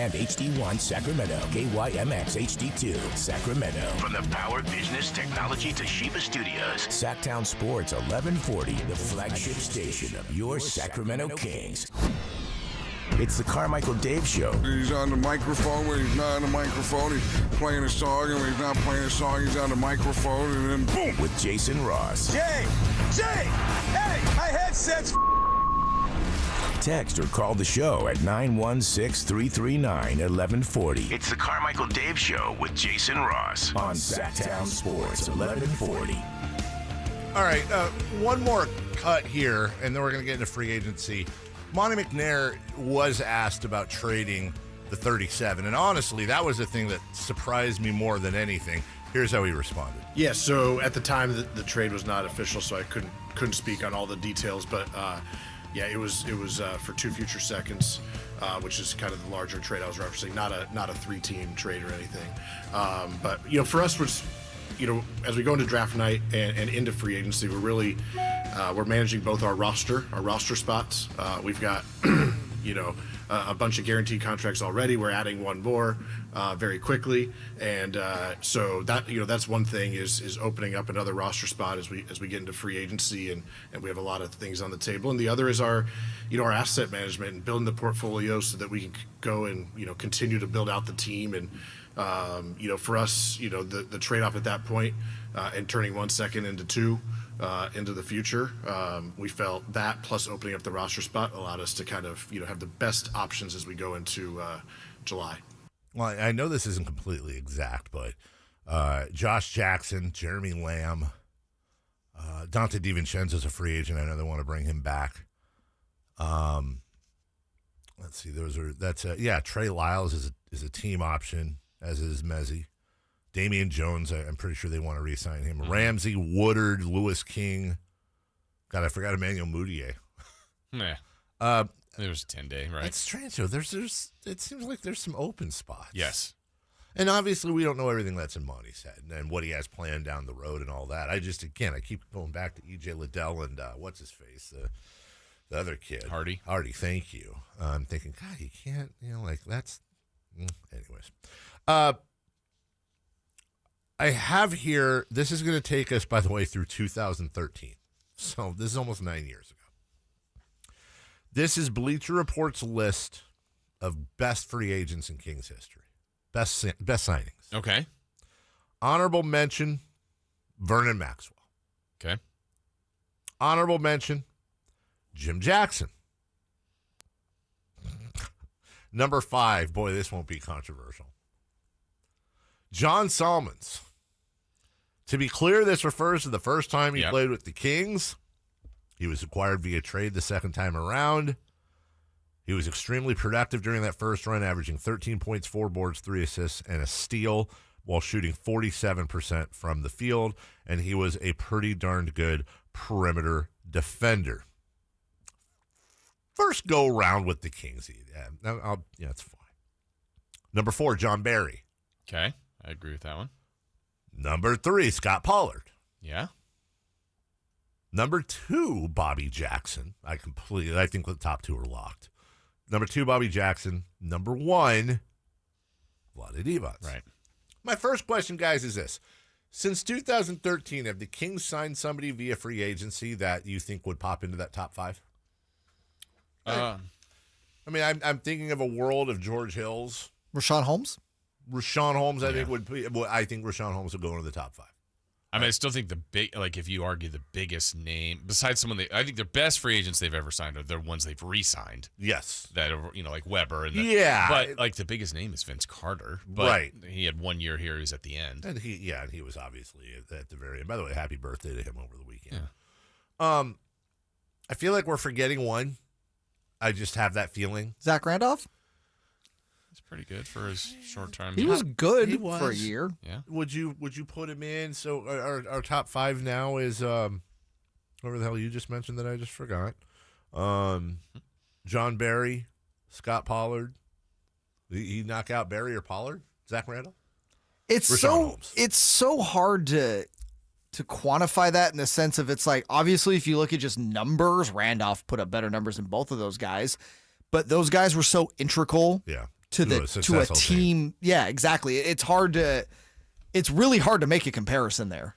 and HD1 Sacramento, KYMX HD2 Sacramento. From the Power Business Technology Toshiba Studios. Sactown Sports 1140, the flagship station of your Sacramento Kings. It's the Carmichael Dave Show. He's on the microphone. When he's not on the microphone, he's playing a song. And when he's not playing a song, he's on the microphone. And then boom! With Jason Ross. Jay! Hey! My headset's Text or call the show at 916-339-1140. It's the Carmichael Dave Show with Jason Ross. On Sactown Sports 1140. All right, one more cut here, and then we're going to get into free agency. Monty McNair was asked about trading the 37, and honestly, that was the thing that surprised me more than anything. Here's how he responded. Yeah, so at the time, the trade was not official, so I couldn't speak on all the details, but yeah, it was for 2 future seconds, which is kind of the larger trade I was referencing, not a 3-team trade or anything. But for us, was as we go into draft night and into free agency, we're managing both our roster spots. We've got a bunch of guaranteed contracts already. We're adding one more very quickly, and so that that's one thing is opening up another roster spot as we get into free agency, and we have a lot of things on the table. And the other is our asset management and building the portfolio so that we can go and continue to build out the team. And for us, the trade-off at that point and turning 1 second into 2 into the future, we felt that plus opening up the roster spot allowed us to kind of have the best options as we go into July. Well, I know this isn't completely exact, but Josh Jackson, Jeremy Lamb, Dante DiVincenzo's a free agent. I know they want to bring him back. Let's see, Trey Lyles is a team option, as is Mezzi. Damian Jones, I'm pretty sure they want to re-sign him. Mm-hmm. Ramsey, Woodard, Lewis King. God, I forgot Emmanuel Mudiay. Yeah. There was a 10-day, right? It's strange, though. It seems like there's some open spots. Yes. And obviously, we don't know everything that's in Monty's head and what he has planned down the road and all that. I keep going back to E.J. Liddell and what's-his-face, the other kid. Hardy, thank you. I'm thinking, God, you can't, that's... Anyways. I have here, this is going to take us, by the way, through 2013. So this is almost 9 years ago. This is Bleacher Report's list of best free agents in Kings history. Best signings. Okay. Honorable mention, Vernon Maxwell. Okay. Honorable mention, Jim Jackson. Number 5, boy, this won't be controversial. John Salmons. To be clear, this refers to the first time he played with the Kings. He was acquired via trade the second time around. He was extremely productive during that first run, averaging 13 points, 4 boards, 3 assists, and a steal while shooting 47% from the field. And he was a pretty darned good perimeter defender. First go around with the Kings. It's fine. Number 4, John Barry. Okay. I agree with that one. Number 3, Scott Pollard. Yeah. Number 2, Bobby Jackson. I think the top 2 are locked. Number 2, Bobby Jackson. Number 1, Vlade Divac. Right. My first question, guys, is this. Since 2013, have the Kings signed somebody via free agency that you think would pop into that top 5? I'm thinking of a world of George Hills. Rashawn Holmes, I think would be. Well, I think Rashawn Holmes would go into the top 5. I still think if you argue the biggest name besides someone I think the best free agents they've ever signed are the ones they've re-signed. Yes, that are like Weber and but the biggest name is Vince Carter. But right, he had 1 year here. He's at the end, and he was obviously at the very end. By the way, happy birthday to him over the weekend. Yeah. I feel like we're forgetting one. I just have that feeling. Zach Randolph. He's pretty good for his short time. He was good for a year. Yeah. Would you put him in? So our top 5 now is whoever the hell you just mentioned that I just forgot. John Barry, Scott Pollard. Did he knock out Barry or Pollard? Zach Randolph? It's so hard to quantify that in the sense of it's like, obviously, if you look at just numbers, Randolph put up better numbers than both of those guys. But those guys were so integral to a team. Yeah, exactly. It's really hard to make a comparison there.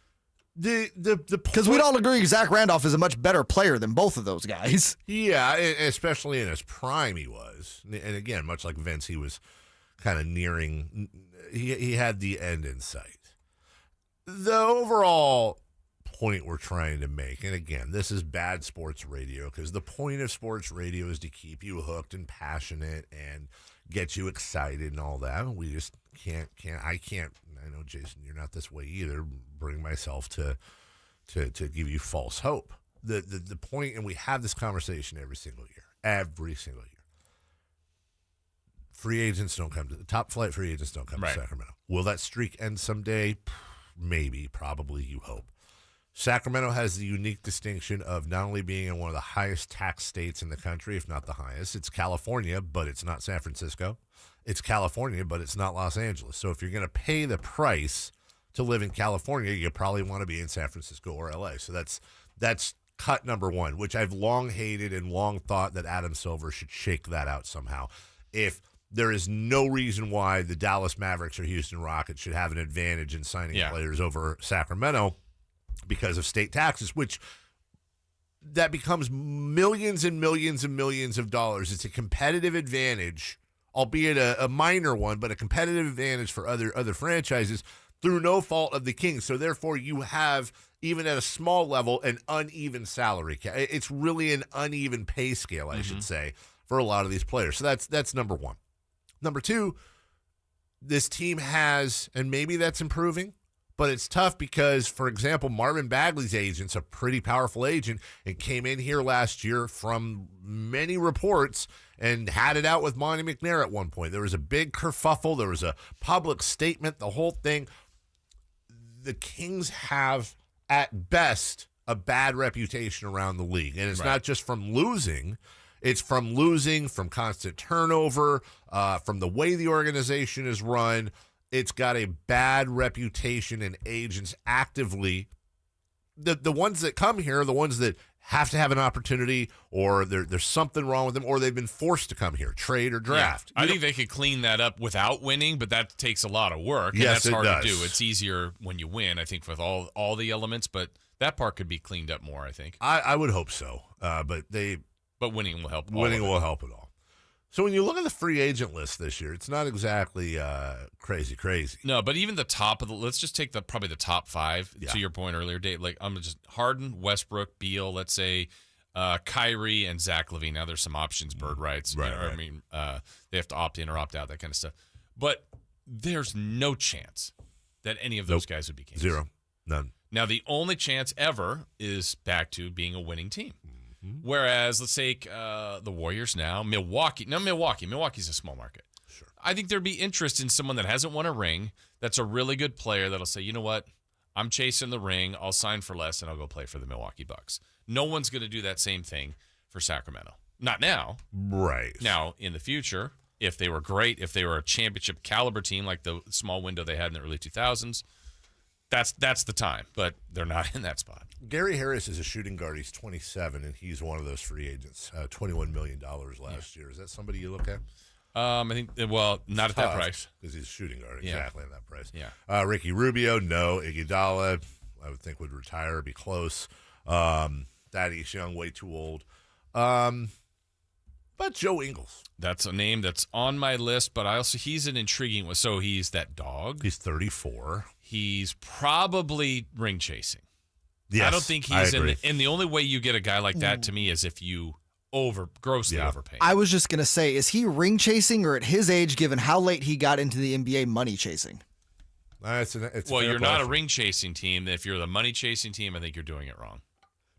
Because we'd all agree Zach Randolph is a much better player than both of those guys. Yeah, especially in his prime he was. And again, much like Vince, he was kind of nearing, he had the end in sight. The overall point we're trying to make, and again, this is bad sports radio, because the point of sports radio is to keep you hooked and passionate and get you excited and all that. We just can't, I know, Jason, you're not this way either, bring myself to give you false hope. The point, and we have this conversation every single year. Free agents don't come to the top flight. Free agents don't come to Sacramento. Will that streak end someday? Maybe, probably, you hope. Sacramento has the unique distinction of not only being in one of the highest tax states in the country, if not the highest. It's California, but it's not San Francisco. It's California, but it's not Los Angeles. So if you're going to pay the price to live in California, you probably want to be in San Francisco or LA. So that's cut number one, which I've long hated and long thought that Adam Silver should shake that out somehow. If there is no reason why the Dallas Mavericks or Houston Rockets should have an advantage in signing players over Sacramento because of state taxes, which that becomes millions and millions and millions of dollars. It's a competitive advantage, albeit a minor one, but a competitive advantage for other franchises through no fault of the Kings. So therefore you have, even at a small level, an uneven salary. It's really an uneven pay scale, I should say, for a lot of these players. So that's number one. Number two, this team has, and maybe that's improving, but it's tough because, for example, Marvin Bagley's agent's a pretty powerful agent and came in here last year from many reports and had it out with Monty McNair at one point. There was a big kerfuffle. There was a public statement, the whole thing. The Kings have, at best, a bad reputation around the league. And it's not just from losing. It's from losing, from constant turnover, from the way the organization is run. It's got a bad reputation, and agents actively, the ones that come here are the ones that have to have an opportunity, or there's something wrong with them, or they've been forced to come here, trade or draft. Yeah. I think they could clean that up without winning, but that takes a lot of work. And yes, that's hard does. to do. It's easier when you win, I think, with all the elements, but that part could be cleaned up more, I think. I would hope so, But winning will help. Winning will help it all. So when you look at the free agent list this year, it's not exactly crazy. No, but even the top of let's just take probably the top five. Yeah. To your point earlier, Dave. Like I'm just Harden, Westbrook, Beal. Let's say Kyrie and Zach LaVine. Now there's some options, bird rights. Right. I mean, they have to opt in or opt out, that kind of stuff. But there's no chance that any of those guys would be Kings. Zero, none. Now the only chance ever is back to being a winning team. Whereas, let's take the Warriors now, Milwaukee. No, Milwaukee's a small market. Sure. I think there'd be interest in someone that hasn't won a ring, that's a really good player that'll say, you know what, I'm chasing the ring, I'll sign for less, and I'll go play for the Milwaukee Bucks. No one's going to do that same thing for Sacramento. Not now. Right. Now, in the future, if they were great, if they were a championship caliber team like the small window they had in the early 2000s, that's the time, but they're not in that spot. Gary Harris is a shooting guard. He's 27, and he's one of those free agents. $21 million last year. Is that somebody you look at? I think, well, not at that price. Because he's a shooting guard, exactly at that price. Yeah. Ricky Rubio, no. Iguodala, I would think would retire, be close. Thaddeus Young, way too old. But Joe Ingles. That's a name that's on my list, but he's an intriguing one. So he's that dog. He's 34. He's probably ring chasing. Yes, I don't think he's and the only way you get a guy like that to me is if you grossly overpay. I was just going to say, is he ring chasing, or at his age, given how late he got into the NBA, money chasing? You're not a ring chasing team. If you're the money chasing team, I think you're doing it wrong.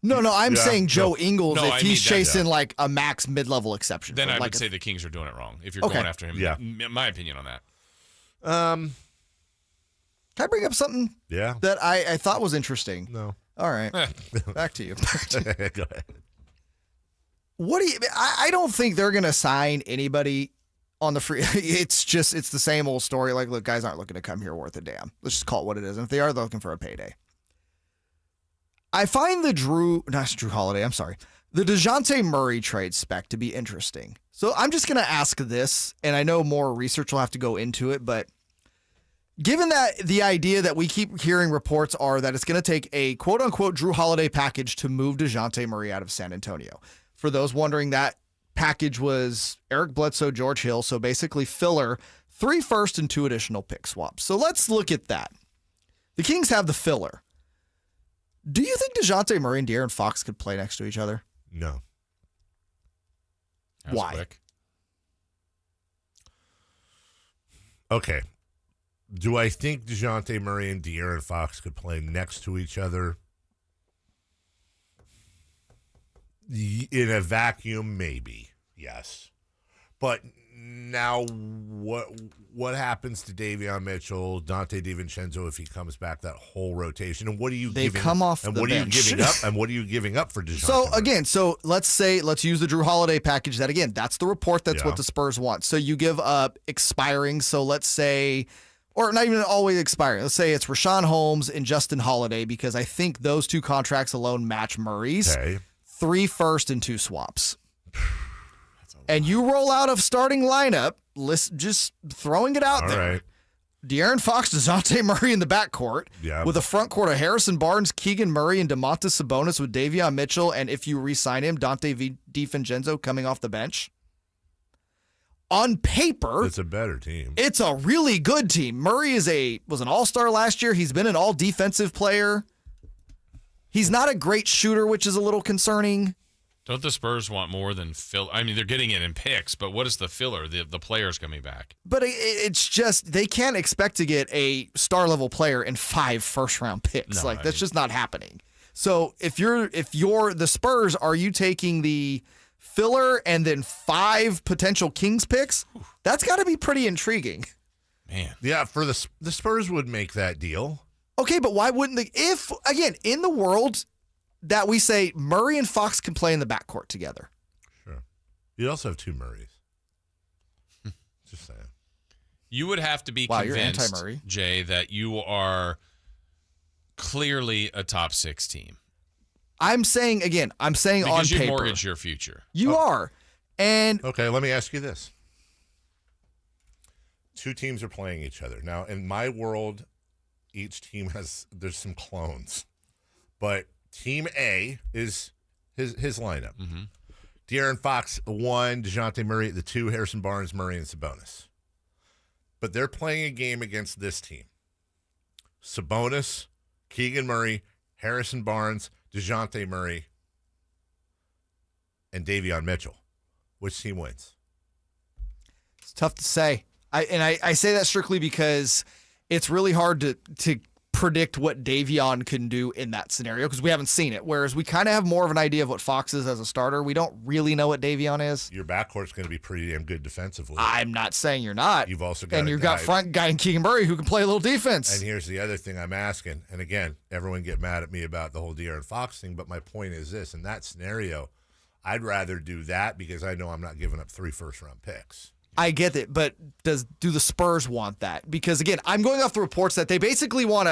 No, I'm saying Joe Ingles, if he's chasing like a max mid-level exception. Then I would say the Kings are doing it wrong if you're going after him. Yeah. My opinion on that. Can I bring up something that I thought was interesting? No. All right. Back to you. Go ahead. What do you? I don't think they're going to sign anybody on the free. It's the same old story. Like, look, guys aren't looking to come here worth a damn. Let's just call it what it is. And if they are, they're looking for a payday. I find not Drew Holiday. I'm sorry. the DeJounte Murray trade spec to be interesting. So I'm just going to ask this, and I know more research will have to go into it, but given that the idea that we keep hearing reports are that it's going to take a quote-unquote Drew Holiday package to move DeJounte Murray out of San Antonio. For those wondering, that package was Eric Bledsoe, George Hill, so basically filler, 3 first and 2 additional pick swaps. So let's look at that. The Kings have the filler. Do you think DeJounte Murray and De'Aaron Fox could play next to each other? No. Why? Quick. Okay. Do I think DeJounte Murray and De'Aaron Fox could play next to each other? In a vacuum, maybe. Yes. But now what happens to Davion Mitchell, Dante DiVincenzo if he comes back, that whole rotation? And what are you They giving come off and the what bench. are you giving up? And what are you giving up for DeJounte So Murray? again, let's use the Drew Holiday package. That again, that's the report. That's what the Spurs want. So you give up expiring. So let's say, or not even always expiring. Let's say it's Rashawn Holmes and Justin Holiday, because I think those 2 contracts alone match Murray's. Okay. 3 first and 2 swaps. And you roll out of starting lineup, just throwing it out All there. right. De'Aaron Fox, DeJounte Murray in the backcourt, with a front court of Harrison Barnes, Keegan Murray, and DeMontis Sabonis with Davion Mitchell, and if you re-sign him, Dante DiVincenzo coming off the bench. On paper, It's a better team. it's a really good team. Murray was an all-star last year. He's been an all-defensive player. He's not a great shooter, which is a little concerning. Don't the Spurs want more than fill? I mean, they're getting it in picks, but what is the filler? The players coming back. But it's just, they can't expect to get a star-level player and 5 first-round picks. No, That's just not happening. So if you're the Spurs, are you taking the filler and then 5 potential Kings picks? That's got to be pretty intriguing. Man. Yeah, for the Spurs would make that deal. Okay, but why wouldn't if, again, in the world that we say Murray and Fox can play in the backcourt together? Sure. You'd also have 2 Murrays. Just saying. You would have to be Wow, you're convinced, anti-Murray. Jay, that you are clearly a top 6 team. I'm saying on Because you paper. mortgage your future. You are. And Okay, let me ask you this. 2 teams are playing each other. Now, in my world, each team there's some clones. But Team A is his lineup. Mm-hmm. De'Aaron Fox, 1, DeJounte Murray, the 2, Harrison Barnes, Murray, and Sabonis. But they're playing a game against this team. Sabonis, Keegan Murray, Harrison Barnes, DeJounte Murray, and Davion Mitchell. Which team wins? it's tough to say. I say that strictly because it's really hard to predict what Davion can do in that scenario because we haven't seen it. Whereas we kind of have more of an idea of what Fox is as a starter. We don't really know what Davion is. Your backcourt's going to be pretty damn good defensively. I'm not saying you're not. You've also got you've got front guy in Keegan Murray who can play a little defense. And here's the other thing I'm asking. And again, everyone get mad at me about the whole De'Aaron Fox thing, but my point is this. In that scenario, I'd rather do that because I know I'm not giving up 3 first-round picks. I get it, but do the Spurs want that? Because again, I'm going off the reports that they basically want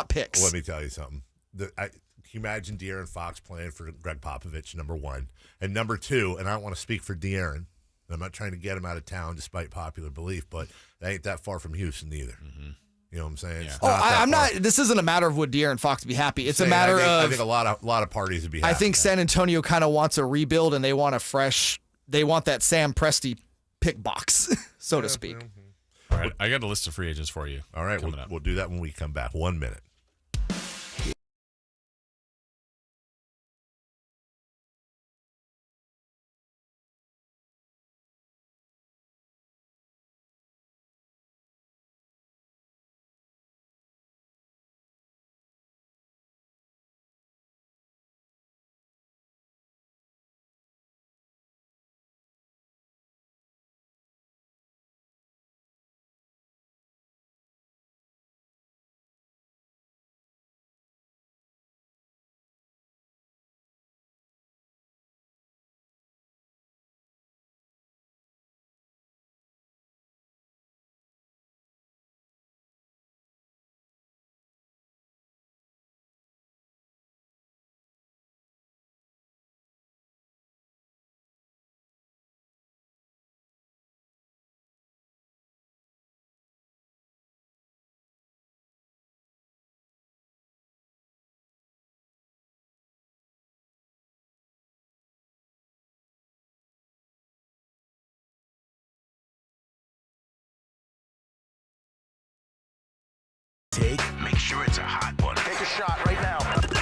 picks. Well, let me tell you something. Can you imagine De'Aaron Fox playing for Greg Popovich, number 1? And number 2, and I don't want to speak for De'Aaron, and I'm not trying to get him out of town despite popular belief, but that ain't that far from Houston either. Mm-hmm. You know what I'm saying? Yeah. I'm not. This isn't a matter of would De'Aaron Fox be happy. It's a matter of. I think a lot of parties would be happy. I think San Antonio kind of wants a rebuild, and they want They want that Sam Presti pick box, so to speak. All right, I got a list of free agents for you. All right, coming up. We'll do that when we come back. 1 minute. it's a hot one. Take a shot right now.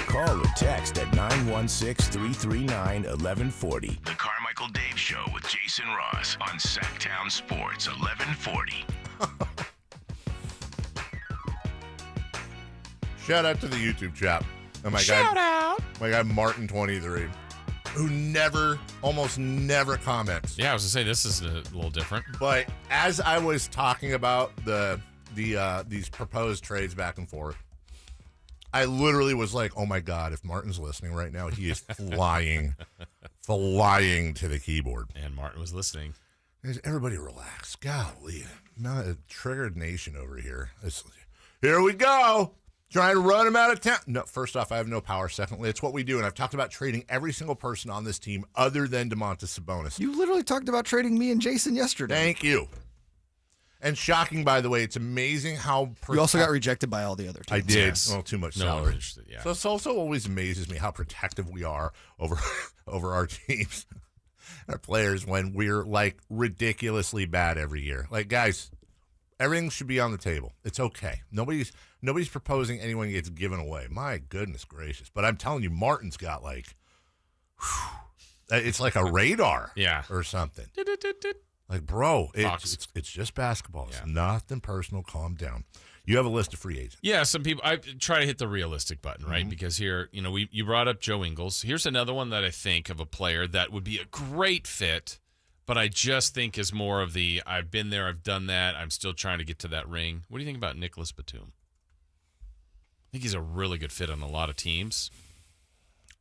Call or text at 916-339-1140. The Carmichael Dave Show with Jason Ross on Sactown Sports 1140. Shout out to the YouTube chat. And my guy Martin23, who almost never comments. Yeah, I was gonna say this is a little different. But as I was talking about these proposed trades back and forth, I literally was like, "Oh my God! If Martin's listening right now, he is flying to the keyboard." And Martin was listening. Everybody relax. Golly, not a triggered nation over here. Here we go. Trying to run him out of town. No, first off, I have no power. Secondly, it's what we do. And I've talked about trading every single person on this team other than DeMontis Sabonis. You literally talked about trading me and Jason yesterday. Thank you. And shocking, by the way, it's amazing how... You also got rejected by all the other teams. I did. Yes. Well, too much No salary. yeah. So it's also always amazes me how protective we are over our teams, our players, when we're, like, ridiculously bad every year. Like, guys, everything should be on the table. It's okay. Nobody's proposing anyone gets given away. My goodness gracious. But I'm telling you, Martin's got like, it's like a radar or something. Like, bro, it's just basketball. It's nothing personal. Calm down. You have a list of free agents. Yeah, some people, I try to hit the realistic button, right? Mm-hmm. Because here, you brought up Joe Ingles. Here's another one that I think of a player that would be a great fit, but I just think is more of the, I've been there, I've done that, I'm still trying to get to that ring. What do you think about Nicholas Batum? I think he's a really good fit on a lot of teams.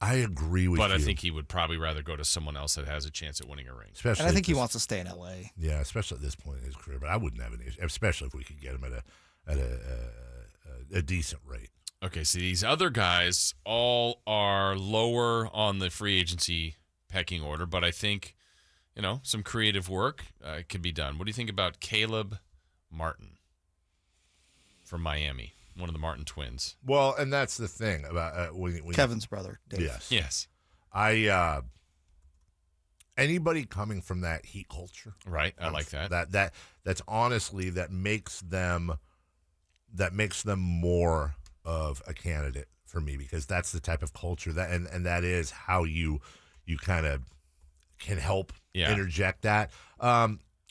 I agree with you. But I think he would probably rather go to someone else that has a chance at winning a ring. Especially and I think he wants to stay in LA. Yeah, especially at this point in his career. But I wouldn't have an issue, especially if we could get him at a decent rate. Okay, so these other guys all are lower on the free agency pecking order, but I think, some creative work can be done. What do you think about Caleb Martin from Miami? One of the Martin twins. Well, and that's the thing about when Kevin's brother, Dave. Yes. Anybody coming from that Heat culture, right? I like that. That's honestly that makes them more of a candidate for me, because that's the type of culture that and that is how you kind of can help interject that.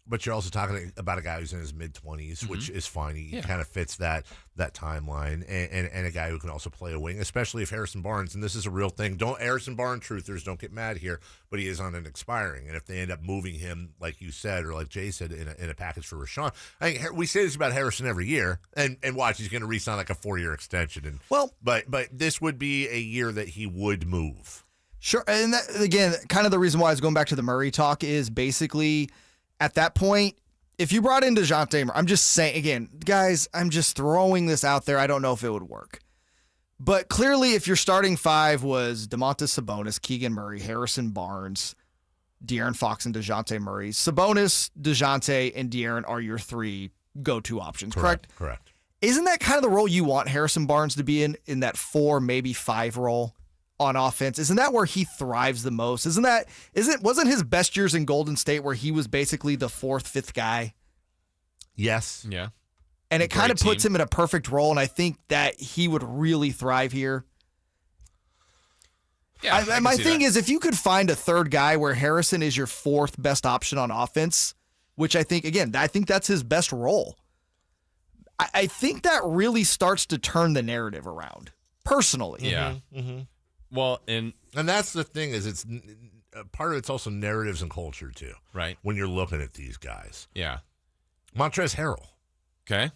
But you're also talking about a guy who's in his mid-20s, which is fine. He kind of fits that timeline, and a guy who can also play a wing, especially if Harrison Barnes, and this is a real thing. Harrison Barnes truthers don't get mad here, but he is on an expiring, and if they end up moving him, like you said, or like Jay said, in a package for Rashawn, I think we say this about Harrison every year, and watch, he's going to re-sign like a 4-year extension, but this would be a year that he would move. Sure, and that, again, kind of the reason why I was going back to the Murray talk is basically, at that point, if you brought in DeJounte Murray, I'm just saying, again, guys, I'm just throwing this out there. I don't know if it would work. But clearly, if your starting five was DeMontis Sabonis, Keegan Murray, Harrison Barnes, De'Aaron Fox, and DeJounte Murray, Sabonis, DeJounte, and De'Aaron are your three go-to options, correct? Correct. Isn't that kind of the role you want Harrison Barnes to be in that 4, maybe 5 role on offense? Isn't that where he thrives the most? Wasn't his best years in Golden State where he was basically the 4th, 5th guy? Yes. Yeah. And it kind of puts him in a perfect role, and I think that he would really thrive here. Yeah. My thing is, if you could find a third guy where Harrison is your 4th best option on offense, which I think that's his best role, I think that really starts to turn the narrative around, personally. Yeah. Mm-hmm. Well, and that's the thing, is it's part of it's also narratives and culture too, right? When you're looking at these guys, Montrezl Harrell, okay,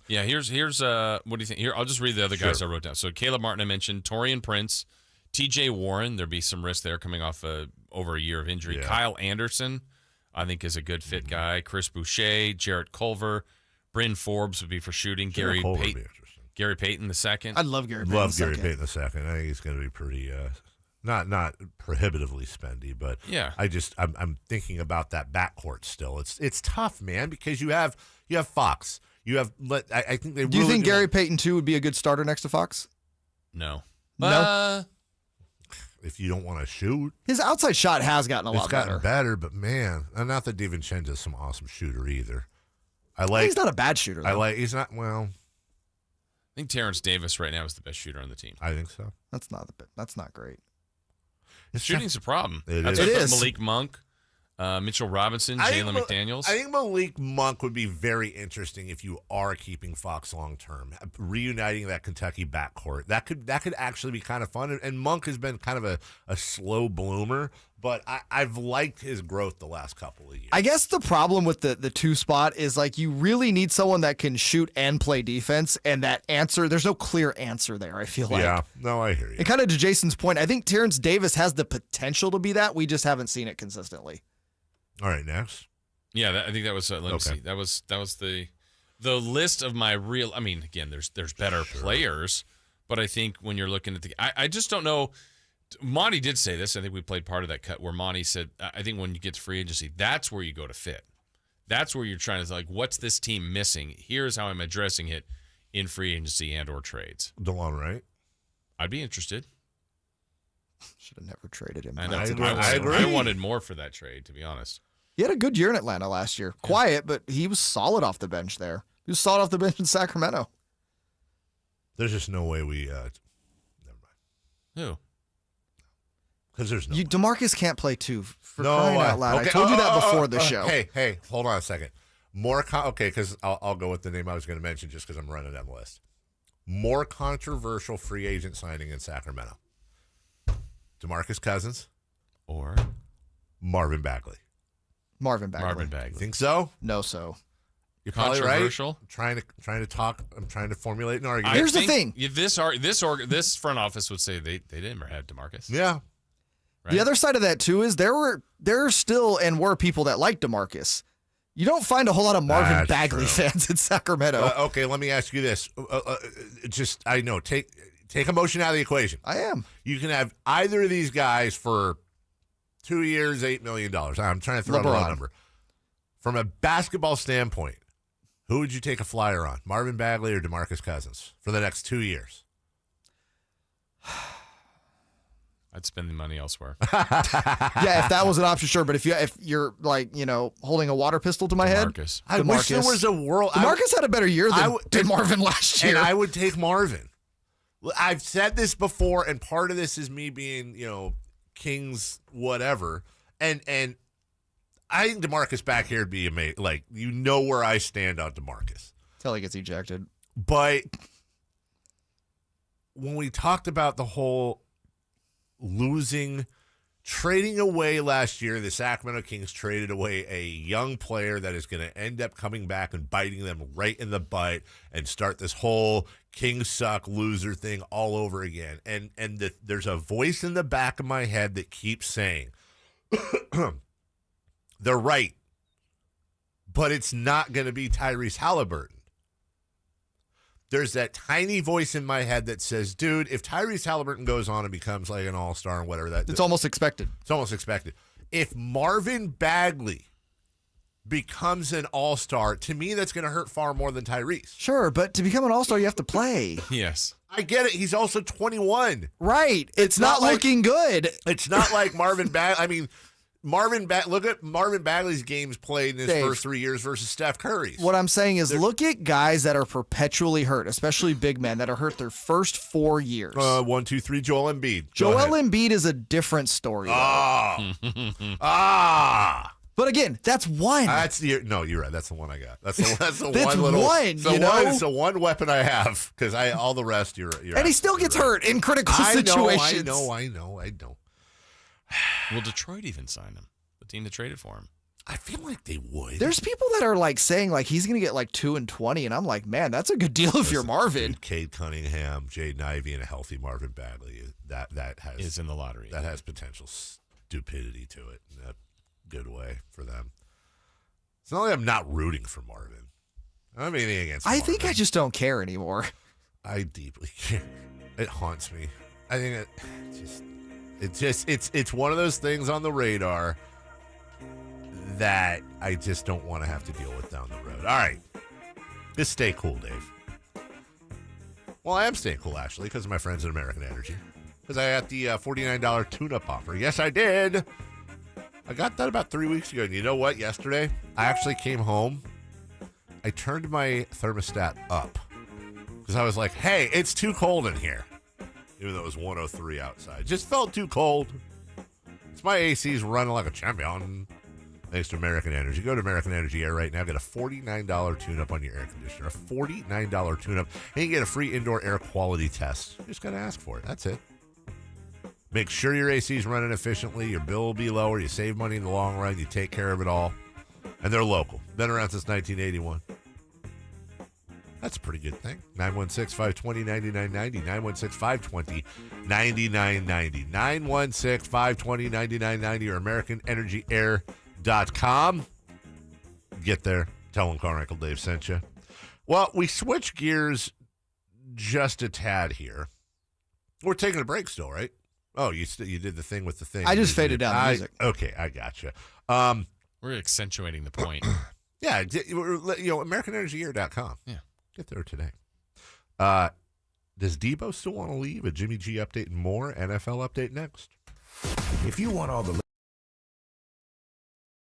yeah. Here's what do you think? Here, I'll just read the other guys I wrote down. So Caleb Martin, I mentioned Taurean Prince, T.J. Warren. There'd be some risk there coming off over a year of injury. Kyle Anderson, I think, is a good fit guy. Chris Boucher, Jarrett Culver, Bryn Forbes would be for shooting. Gary Payton II. I love Gary Payton. Gary Payton II. I think he's going to be pretty, not prohibitively spendy, but I'm thinking about that backcourt still. It's tough, man, because you have Fox. You have, I think they. Do you think Gary Payton II would be a good starter next to Fox? No. If you don't want to shoot, his outside shot has gotten a lot better. It's gotten better, but man, and not that DiVincenzo's some awesome shooter either. He's not a bad shooter, though. He's not, well. think Terrence Davis right now is the best shooter on the team. I think so. That's not great. Shooting's a problem. It is. Malik Monk, Mitchell Robinson, Jalen McDaniels. I think Malik Monk would be very interesting if you are keeping Fox long term, reuniting that Kentucky backcourt. That could actually be kind of fun. And Monk has been kind of a slow bloomer, but I've liked his growth the last couple of years. I guess the problem with the 2 spot is like you really need someone that can shoot and play defense, and that answer, there's no clear answer there, I feel like. Yeah, no, I hear you. And kind of to Jason's point, I think Terrence Davis has the potential to be that. We just haven't seen it consistently. All right, next. Yeah, I think that was. Let me see. That was the list of my real. I mean, again, there's better players, but I think when you're looking at I just don't know. Monty did say this. I think we played part of that cut where Monty said, I think when you get to free agency, that's where you go to fit. That's where you're trying to like, what's this team missing? Here's how I'm addressing it in free agency and or trades. DeLon Wright. I'd be interested. Should have never traded him. I know. I agree. I wanted more for that trade, to be honest. He had a good year in Atlanta last year. Yeah. Quiet, but he was solid off the bench there. He was solid off the bench in Sacramento. There's just no way we. Never mind. Who? Because there's no. DeMarcus can't play 2 for crying out loud. Okay. I told you that before the show. Hey, hold on a second. Because I'll go with the name I was going to mention just because I'm running down the list. More controversial free agent signing in Sacramento. DeMarcus Cousins or Marvin Bagley. Marvin Bagley. Think so? No, so. You're probably right. Controversial. I'm trying to formulate an argument. Here's the thing. This front office would say they never had DeMarcus. Yeah. Right? The other side of that too is there are still and were people that like DeMarcus. You don't find a whole lot of Marvin Bagley fans in Sacramento. Okay, let me ask you this. I know. Take emotion out of the equation. I am. You can have either of these guys for 2 years, $8 million. I'm trying to throw out a number. From a basketball standpoint, who would you take a flyer on? Marvin Bagley or DeMarcus Cousins for the next 2 years? I'd spend the money elsewhere. Yeah, if that was an option, sure. But if you're like, holding a water pistol to my head, I wish there was a world. DeMarcus had a better year than Marvin last year. And I would take Marvin. I've said this before, and part of this is me being, Kings whatever. And I think DeMarcus back here would be amazing. Like, where I stand on DeMarcus. Until he gets ejected. But when we talked about the whole trading away last year, the Sacramento Kings traded away a young player that is going to end up coming back and biting them right in the butt and start this whole Kings suck loser thing all over again. And there's a voice in the back of my head that keeps saying, they're right, but it's not going to be Tyrese Halliburton. There's that tiny voice in my head that says, dude, if Tyrese Halliburton goes on and becomes like an all-star and whatever, it's almost expected. It's almost expected. If Marvin Bagley becomes an all-star, to me, that's going to hurt far more than Tyrese. Sure, but to become an all-star, you have to play. Yes. I get it. He's also 21. Right. It's not looking good. It's not like Marvin Bagley. I mean, look at Marvin Bagley's games played in his first 3 years versus Steph Curry's. What I'm saying is look at guys that are perpetually hurt, especially big men that are hurt their first 4 years. 1, 2, 3, Joel Embiid. Joel Embiid is a different story. But again, that's one. No, you're right. That's the one I got. That's the one weapon I have because all the rest you're and he still gets hurt in critical situations. I know. Will Detroit even sign him? The team that traded for him. I feel like they would. There's people that are like saying like he's going to get like 2 and 20, and I'm like, man, that's a good deal if you're Marvin. Dude, Cade Cunningham, Jaden Ivey, and a healthy Marvin Bagley that is in the lottery. That has potential stupidity to it in a good way for them. It's not like I'm not rooting for Marvin. I don't have anything against Marvin. I think I just don't care anymore. I deeply care. It haunts me. I think it's one of those things on the radar that I just don't want to have to deal with down the road. All right. Just stay cool, Dave. Well, I am staying cool, actually, because of my friends at American Energy. Because I got the $49 tune-up offer. Yes, I did. I got that about 3 weeks ago. And you know what? Yesterday, I actually came home. I turned my thermostat up Because I was like, hey, it's too cold in here. Even though it was 103 outside. Just felt too cold. It's my AC's running like a champion. Thanks to American Energy. Go to American Energy Air right now. Get a $49 tune-up on your air conditioner. A $49 tune-up. And you get a free indoor air quality test. You just got to ask for it. That's it. Make sure your AC is running efficiently. Your bill will be lower. You save money in the long run. You take care of it all. And they're local. Been around since 1981. That's a pretty good thing. 916-520-9990. 916-520-9990. 916-520-9990 or AmericanEnergyAir.com. Get there. Tell them Carmichael Dave sent you. Well, we switch gears just a tad here. We're taking a break still, right? Oh, you did the thing with the thing. I just faded down the music. Okay, I gotcha. We're accentuating the point. Yeah, AmericanEnergyAir.com. Yeah. Get there today. Does Debo still want to leave? A Jimmy G update and more? NFL update next. If you want all the